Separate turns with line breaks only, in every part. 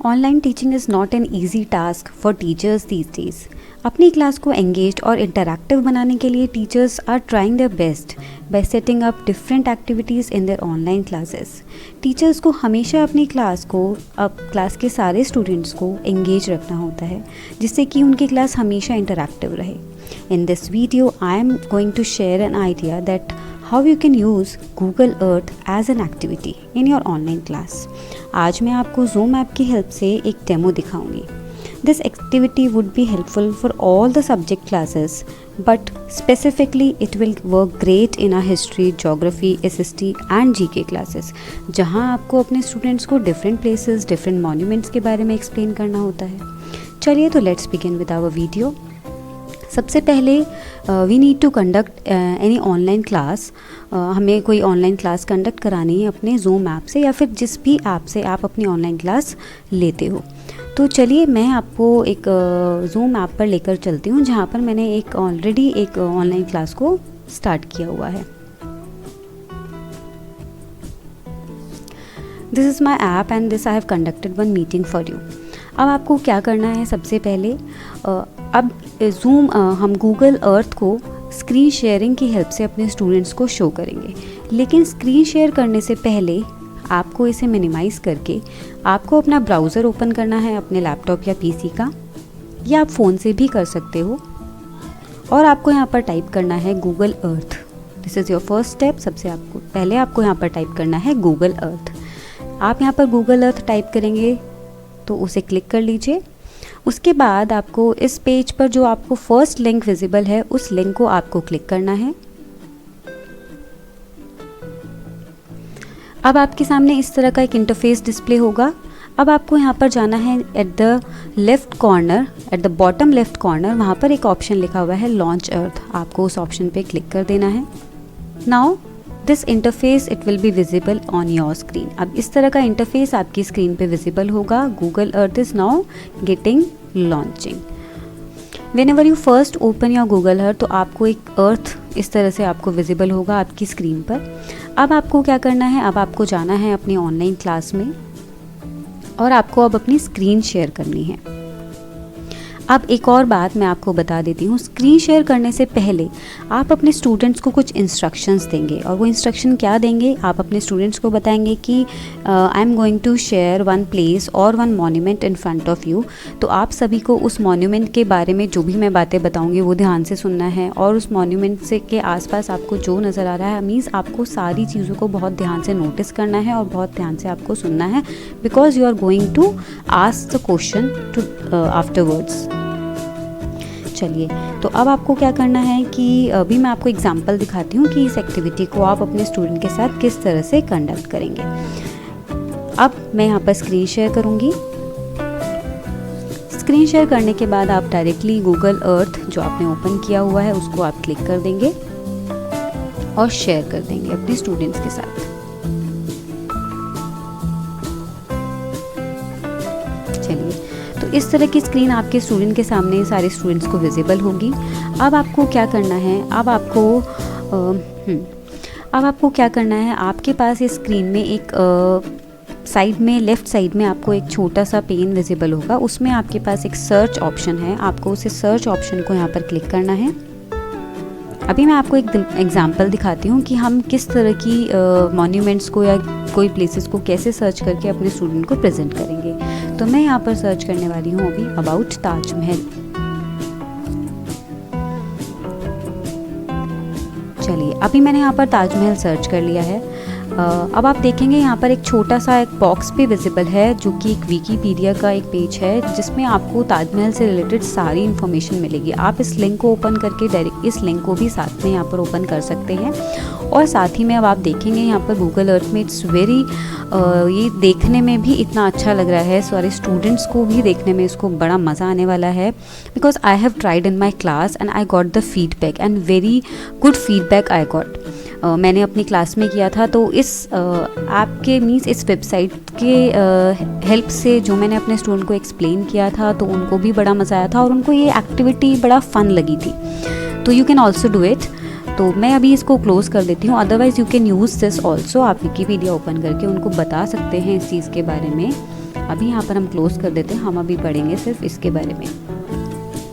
Online teaching is not an easy task for teachers these days. अपनी class को engaged और interactive बनाने के लिए teachers are trying their best by setting up different activities in their online classes. Teachers को हमेशा अपनी class के सारे स्टूडेंट्स को एंगेज रखना होता है, जिससे कि उनकी क्लास हमेशा इंटरैक्टिव रहे। In this video I am going to share an idea that how you can use Google Earth as an activity in your online class। आज मैं आपको Zoom ऐप की हेल्प से एक डेमो दिखाऊंगी। This activity would be helpful for all the subject classes, but specifically it will work great in our history, geography, SST and GK classes, जहाँ आपको अपने स्टूडेंट्स को डिफरेंट प्लेसेस, डिफरेंट मॉन्यूमेंट्स के बारे में एक्सप्लेन करना होता है। चलिए तो let's begin with our video. सबसे पहले we need to conduct any online class. हमें कोई ऑनलाइन क्लास कंडक्ट करानी है अपने Zoom ऐप से या फिर जिस भी ऐप से आप अपनी ऑनलाइन क्लास लेते हो। तो चलिए मैं आपको एक Zoom ऐप पर लेकर चलती हूँ, जहाँ पर मैंने ऑलरेडी एक ऑनलाइन क्लास को स्टार्ट किया हुआ है। This is my app and this I have conducted one meeting for you. अब आपको क्या करना है, सबसे पहले अब हम गूगल अर्थ को स्क्रीन शेयरिंग की हेल्प से अपने स्टूडेंट्स को शो करेंगे। लेकिन स्क्रीन शेयर करने से पहले आपको इसे मिनिमाइज़ करके आपको अपना ब्राउज़र ओपन करना है, अपने लैपटॉप या पीसी का, या आप फ़ोन से भी कर सकते हो। और आपको यहाँ पर टाइप करना है Google Earth. This is your first step. सबसे पहले आपको यहाँ पर टाइप करना है गूगल अर्थ। आप यहाँ पर गूगल अर्थ टाइप करेंगे तो उसे क्लिक कर लीजिए। उसके बाद आपको इस पेज पर जो आपको फर्स्ट लिंक विजिबल है, उस लिंक को आपको क्लिक करना है। अब आपके सामने इस तरह का एक इंटरफेस डिस्प्ले होगा। अब आपको यहाँ पर जाना है at the left corner, at the bottom left corner, वहाँ पर एक ऑप्शन लिखा हुआ है लॉन्च अर्थ। आपको उस ऑप्शन पे क्लिक कर देना है। Now this interface it will be visible on your screen. अब इस तरह का इंटरफेस आपकी स्क्रीन पे विजिबल होगा। Google earth is now getting launching. When ever you first open your Google Earth, तो आपको एक अर्थ इस तरह से आपको विजिबल होगा आपकी स्क्रीन पर। अब आपको क्या करना है, अब आपको जाना है अपनी ऑनलाइन क्लास में और आपको अब अपनी स्क्रीन शेयर करनी है। अब एक और बात मैं आपको बता देती हूँ, स्क्रीन शेयर करने से पहले आप अपने स्टूडेंट्स को कुछ इंस्ट्रक्शंस देंगे। और वो इंस्ट्रक्शन क्या देंगे, आप अपने स्टूडेंट्स को बताएंगे कि I am going to share one place और one monument in front of you. तो आप सभी को उस मॉन्यूमेंट के बारे में जो भी मैं बातें बताऊँगी वो ध्यान से सुनना है। और उस मॉन्यूमेंट से के आसपास आपको जो नज़र आ रहा है, मीन्स आपको सारी चीज़ों को बहुत ध्यान से नोटिस करना है और बहुत ध्यान से आपको सुनना है, because you are going to ask the question to afterwards. चलिए तो अब आपको क्या करना है कि अभी मैं आपको एग्जांपल दिखाती हूँ कि इस एक्टिविटी को आप अपने स्टूडेंट के साथ किस तरह से कंडक्ट करेंगे। अब मैं यहाँ पर स्क्रीन शेयर करूँगी। स्क्रीन शेयर करने के बाद आप डायरेक्टली गूगल अर्थ जो आपने ओपन किया हुआ है उसको आप क्लिक कर देंगे और शेयर कर देंगे अपने स्टूडेंट्स के साथ। चलिए तो इस तरह की स्क्रीन आपके स्टूडेंट के सामने सारे स्टूडेंट्स को विजिबल होगी। अब आपको क्या करना है, अब आपको क्या करना है, आपके पास इस स्क्रीन में एक साइड में, लेफ़्ट साइड में आपको एक छोटा सा पेन विजिबल होगा। उसमें आपके पास एक सर्च ऑप्शन है। आपको उसे सर्च ऑप्शन को यहाँ पर क्लिक करना है। अभी मैं आपको एक एग्जांपल दिखाती हूँ कि हम किस तरह की मॉन्यूमेंट्स को या कोई प्लेसेस को कैसे सर्च करके अपने स्टूडेंट को प्रेजेंट करेंगे। तो मैं यहाँ पर सर्च करने वाली हूँ अभी अबाउट ताजमहल। चलिए अभी मैंने यहाँ पर ताजमहल सर्च कर लिया है। अब आप देखेंगे यहाँ पर एक छोटा सा एक बॉक्स भी विजिबल है, जो कि एक विकीपीडिया का एक पेज है जिसमें आपको ताजमहल से रिलेटेड सारी इन्फॉर्मेशन मिलेगी। आप इस लिंक को ओपन करके डायरेक्ट इस लिंक को भी साथ में यहाँ पर ओपन कर सकते हैं। और साथ ही में अब आप देखेंगे यहाँ पर गूगल अर्थ में इट्स वेरी ये देखने में भी इतना अच्छा लग रहा है, सारे स्टूडेंट्स को भी देखने में इसको बड़ा मज़ा आने वाला है, because I have tried in my class and I got the feedback and very good feedback I got. मैंने अपनी क्लास में किया था। तो इस ऐप के मीन्स इस वेबसाइट के हेल्प से जो मैंने अपने स्टूडेंट को एक्सप्लेन किया था तो उनको भी बड़ा मज़ा आया था और उनको ये एक्टिविटी बड़ा फ़न लगी थी। तो you can also do it. तो मैं अभी इसको क्लोज़ कर देती हूँ। Otherwise you can use this also. आप विकीपीडिया ओपन करके उनको बता सकते हैं इस चीज़ के बारे में अभी यहाँ पर हम क्लोज़ कर देते हैं, हम अभी पढ़ेंगे सिर्फ इसके बारे में।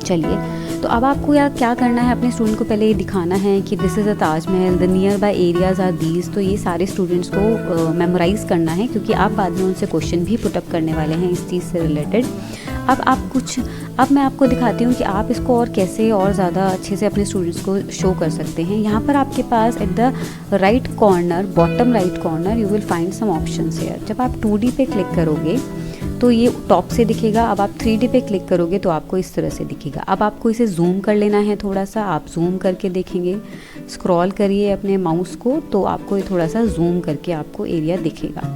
चलिए, तो अब आपको यार क्या करना है, अपने स्टूडेंट को पहले ये दिखाना है कि this is a Taj Mahal, the near by areas are these. तो ये सारे स्टूडेंट्स को मेमोराइज़ करना है, क्योंकि आप बाद में उनसे क्वेश्चन भी पुटअप करने वाले हैं इस चीज़ से रिलेटेड। अब मैं आपको दिखाती हूँ कि आप इसको और कैसे और ज़्यादा अच्छे से अपने स्टूडेंट्स को शो कर सकते हैं। यहाँ पर आपके पास at the right corner, bottom right corner, you will find some options here. जब आप 2D पे क्लिक करोगे तो ये टॉप से दिखेगा। अब आप 3D पे क्लिक करोगे तो आपको इस तरह से दिखेगा। अब आपको इसे जूम कर लेना है थोड़ा सा, आप जूम करके देखेंगे। स्क्रॉल करिए अपने माउस को तो आपको ये थोड़ा सा जूम करके आपको एरिया दिखेगा।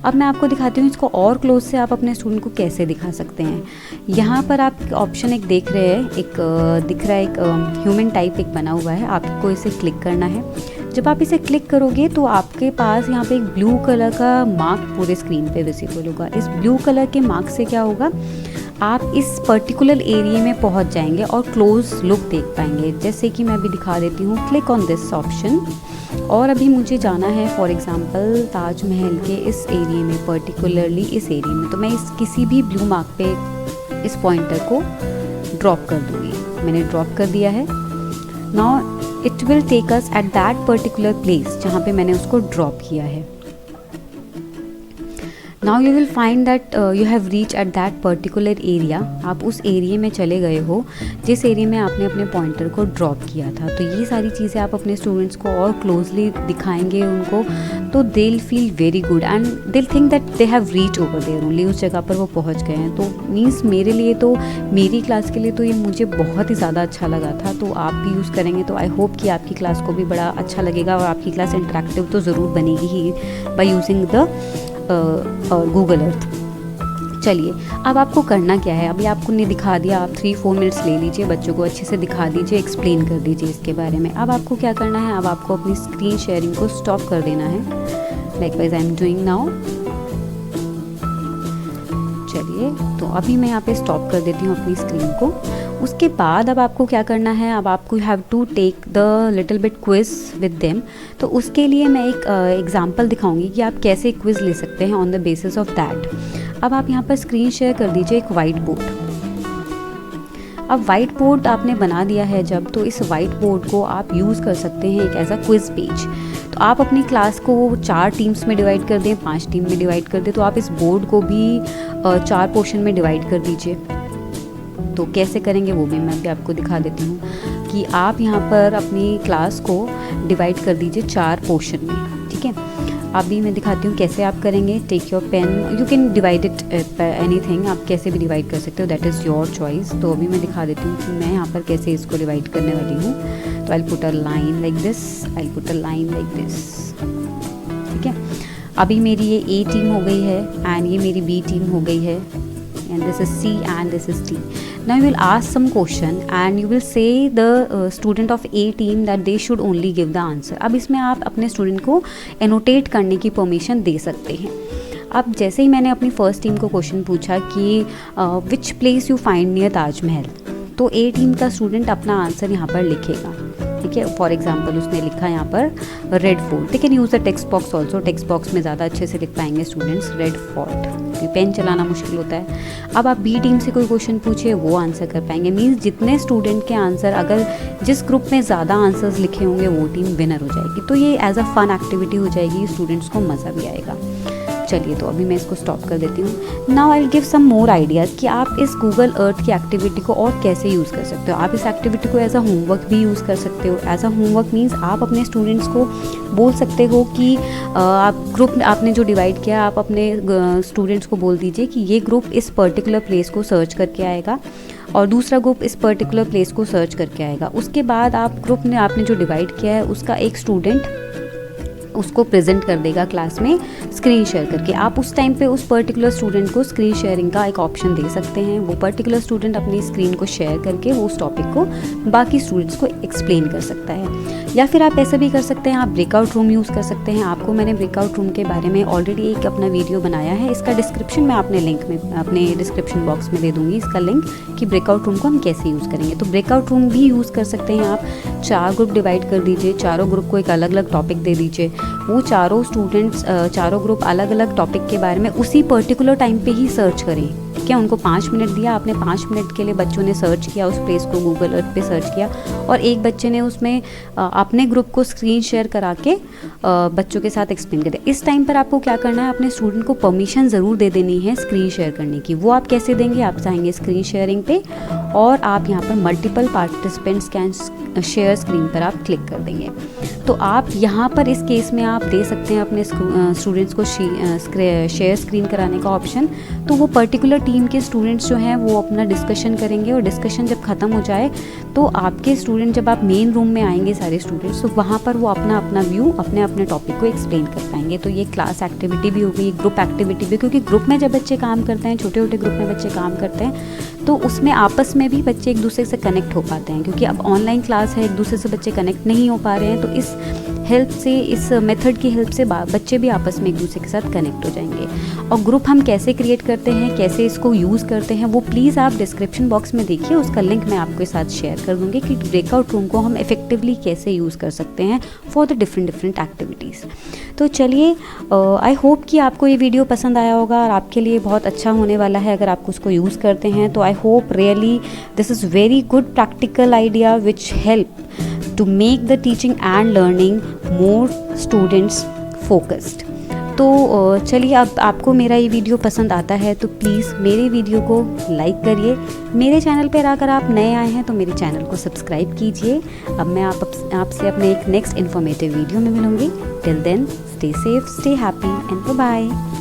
अब मैं आपको दिखाती हूँ इसको और क्लोज से आप अपने स्टूडेंट को कैसे दिखा सकते हैं। यहाँ पर आप ऑप्शन एक देख रहे हैं, एक दिख रहा है, एक ह्यूमन टाइप एक बना हुआ है, आपको इसे क्लिक करना है। जब आप इसे क्लिक करोगे तो आपके पास यहाँ पे एक ब्लू कलर का मार्क पूरे स्क्रीन पे विजिबल होगा। इस ब्लू कलर के मार्क से क्या होगा, आप इस पर्टिकुलर एरिया में पहुँच जाएंगे और क्लोज लुक देख पाएंगे। जैसे कि मैं अभी दिखा देती हूँ, क्लिक ऑन दिस ऑप्शन, और अभी मुझे जाना है फॉर एग्ज़ाम्पल ताजमहल के इस एरिया में, पर्टिकुलरली इस एरिया में। तो मैं इस किसी भी ब्लू मार्क पे इस पॉइंटर को ड्रॉप कर दूँगी। मैंने ड्रॉप कर दिया है। Now it will take us at that particular place जहाँ पे मैंने उसको ड्रॉप किया है। Now you will find that you have reach at that particular area. आप उस एरिया में चले गए हो जिस एरिया में आपने अपने पॉइंटर को ड्रॉप किया था। तो ये सारी चीज़ें आप अपने स्टूडेंट्स को और क्लोजली दिखाएंगे उनको, तो they will feel very good and they will think that they have reach over there only, उस जगह पर वो पहुंच गए हैं। तो मीन्स मेरे लिए तो, मेरी क्लास के लिए तो ये मुझे बहुत ही ज़्यादा अच्छा लगा था। तो आप भी यूज़ करेंगे तो आई होप कि आपकी क्लास को भी बड़ा अच्छा लगेगा और आपकी क्लास इंटरेक्टिव तो ज़रूर बनेगी ही by using the Google Earth. चलिए, अब आपको करना क्या है, अभी आपको ने दिखा दिया, आप 3-4 मिनट्स ले लीजिए, बच्चों को अच्छे से दिखा दीजिए, एक्सप्लेन कर दीजिए इसके बारे में। अब आपको क्या करना है, अब आपको अपनी स्क्रीन शेयरिंग को स्टॉप कर देना है, like wise I am doing now. चलिए, तो अभी मैं यहाँ पे स्टॉप कर देती हूँ अपनी स्क्रीन को। उसके बाद अब आपको क्या करना है, अब आपको have to take the little bit quiz with them. तो उसके लिए मैं एक एग्जांपल दिखाऊंगी कि आप कैसे क्विज ले सकते हैं on the basis of that. अब आप यहाँ पर स्क्रीन शेयर कर दीजिए एक वाइट बोर्ड। अब वाइट बोर्ड आपने बना दिया है जब, तो इस वाइट बोर्ड को आप यूज़ कर सकते हैं एक एज अ क्विज पेज। तो आप अपनी क्लास को 4 टीम्स में डिवाइड कर दें, 5 टीम में डिवाइड कर दें, तो आप इस बोर्ड को भी 4 पोर्शन में डिवाइड कर दीजिए। तो कैसे करेंगे वो भी मैं भी आपको दिखा देती हूँ कि आप यहाँ पर अपनी क्लास को डिवाइड कर दीजिए 4 पोर्शन में, ठीक है। अभी मैं दिखाती हूँ कैसे आप करेंगे। Take your pen, you can divide it anything, आप कैसे भी डिवाइड कर सकते हो, दैट इज़ योर चॉइस। तो अभी मैं दिखा देती हूँ कि मैं यहाँ पर कैसे इसको डिवाइड करने वाली हूँ। तो I put a line like this, I put a line like this, ठीक है। अभी मेरी ये ए टीम हो गई है एंड ये मेरी बी टीम हो गई है, and this is C and this is D. Now you will ask some question and you will say the student of A team that they should only give the answer. अब इसमें आप अपने student को annotate करने की permission दे सकते हैं। अब जैसे ही मैंने अपनी फर्स्ट टीम को क्वेश्चन पूछा कि which place you find near Taj Mahal, तो ए टीम का स्टूडेंट अपना आंसर यहाँ पर लिखेगा, ठीक है। फॉर एग्जाम्पल उसने लिखा यहाँ पर red fort, they can use the text box also, text box में ज़्यादा अच्छे से लिख पाएंगे स्टूडेंट्स रेड फोर्ट, पेन चलाना मुश्किल होता है। अब आप बी टीम से कोई क्वेश्चन पूछिए, वो आंसर कर पाएंगे। मीन्स जितने स्टूडेंट के आंसर, अगर जिस ग्रुप में ज़्यादा आंसर्स लिखे होंगे वो टीम विनर हो जाएगी। तो ये एज अ फन एक्टिविटी हो जाएगी, स्टूडेंट्स को मज़ा भी आएगा। चलिए, तो अभी मैं इसको स्टॉप कर देती हूँ। Now I will give some more ideas कि आप इस गूगल अर्थ की एक्टिविटी को और कैसे यूज़ कर सकते हो। आप इस एक्टिविटी को एज अ होमवर्क भी यूज़ कर सकते हो। एज अ होमवर्क मीन्स आप अपने स्टूडेंट्स को बोल सकते हो कि आप ग्रुप में आपने जो डिवाइड किया, आप अपने स्टूडेंट्स को बोल दीजिए कि ये ग्रुप इस पर्टिकुलर प्लेस को सर्च करके आएगा और दूसरा ग्रुप इस पर्टिकुलर प्लेस को सर्च करके आएगा। उसके बाद आप ग्रुप में आपने जो डिवाइड किया है उसका एक स्टूडेंट उसको प्रेजेंट कर देगा क्लास में स्क्रीन शेयर करके। आप उस टाइम पे उस पर्टिकुलर स्टूडेंट को स्क्रीन शेयरिंग का एक ऑप्शन दे सकते हैं। वो पर्टिकुलर स्टूडेंट अपनी स्क्रीन को शेयर करके वो उस टॉपिक को बाकी स्टूडेंट्स को एक्सप्लेन कर सकता है। या फिर आप ऐसा भी कर सकते हैं, आप ब्रेकआउट रूम यूज़ कर सकते हैं। आपको मैंने ब्रेकआउट रूम के बारे में ऑलरेडी एक अपना वीडियो बनाया है, इसका डिस्क्रिप्शन मैं अपने डिस्क्रिप्शन बॉक्स में दे दूँगी इसका लिंक कि ब्रेकआउट रूम को हम कैसे यूज़ करेंगे। तो ब्रेकआउट रूम भी यूज़ कर सकते हैं आप। 4 ग्रुप डिवाइड कर दीजिए, चारों ग्रुप को एक अलग अलग टॉपिक दे दीजिए, वो चारों स्टूडेंट्स चारों ग्रुप अलग अलग टॉपिक के बारे में उसी पर्टिकुलर टाइम पे ही सर्च करें। ठीक है, उनको 5 मिनट दिया आपने, 5 मिनट के लिए बच्चों ने सर्च किया उस प्लेस को, गूगल अर्थ पे सर्च किया, और एक बच्चे ने उसमें अपने ग्रुप को स्क्रीन शेयर करा के बच्चों के साथ एक्सप्लेन कर दिया। इस टाइम पर आपको क्या करना है, अपने स्टूडेंट को परमिशन ज़रूर दे देनी है स्क्रीन शेयर करने की। वो आप कैसे देंगे, आप चाहेंगे स्क्रीन शेयरिंग पे, और आप यहाँ पर multiple participants can share screen पर आप क्लिक कर देंगे। तो आप यहाँ पर इस केस में आप दे सकते हैं अपने स्टूडेंट्स को शेयर स्क्रीन कराने का ऑप्शन। तो वो पर्टिकुलर टीम के स्टूडेंट्स जो हैं वो अपना डिस्कशन करेंगे, और डिस्कशन जब ख़त्म हो जाए तो आपके स्टूडेंट, जब आप मेन रूम में आएंगे सारे स्टूडेंट्स, तो वहाँ पर वो अपना अपना व्यू अपने अपने टॉपिक को एक्सप्लेन कर पाएंगे। तो ये क्लास एक्टिविटी भी हो गई, ग्रुप एक्टिविटी भी, क्योंकि ग्रुप में जब बच्चे काम करते हैं, छोटे छोटे ग्रुप में बच्चे काम करते हैं, तो उसमें आपस में भी बच्चे एक दूसरे से कनेक्ट हो पाते हैं। क्योंकि अब ऑनलाइन क्लास है, एक दूसरे से बच्चे कनेक्ट नहीं हो पा रहे हैं, तो इस हेल्प से, इस मेथड की हेल्प से बच्चे भी आपस में एक दूसरे के साथ कनेक्ट हो जाएंगे। और ग्रुप हम कैसे क्रिएट करते हैं, कैसे इसको यूज़ करते हैं, वो प्लीज़ आप डिस्क्रिप्शन बॉक्स में देखिए, उसका लिंक मैं आपके साथ शेयर कर दूँगी कि ब्रेकआउट रूम को हम इफेक्टिवली कैसे यूज़ कर सकते हैं फॉर द डिफरेंट एक्टिविटीज़। तो चलिए, आई होप कि आपको ये वीडियो पसंद आया होगा और आपके लिए बहुत अच्छा होने वाला है अगर आप उसको यूज़ करते हैं। तो I hope really this is very good practical idea which help to make the teaching and learning more students focused। तो चलिए, अब आपको मेरा ये वीडियो पसंद आता है तो प्लीज़ मेरे वीडियो को लाइक करिए। मेरे चैनल पर अगर आप नए आए हैं तो मेरे चैनल को सब्सक्राइब कीजिए। अब मैं आपसे अपने एक नेक्स्ट इन्फॉर्मेटिव वीडियो में मिलूँगी। Till then, stay safe, stay happy and bye bye.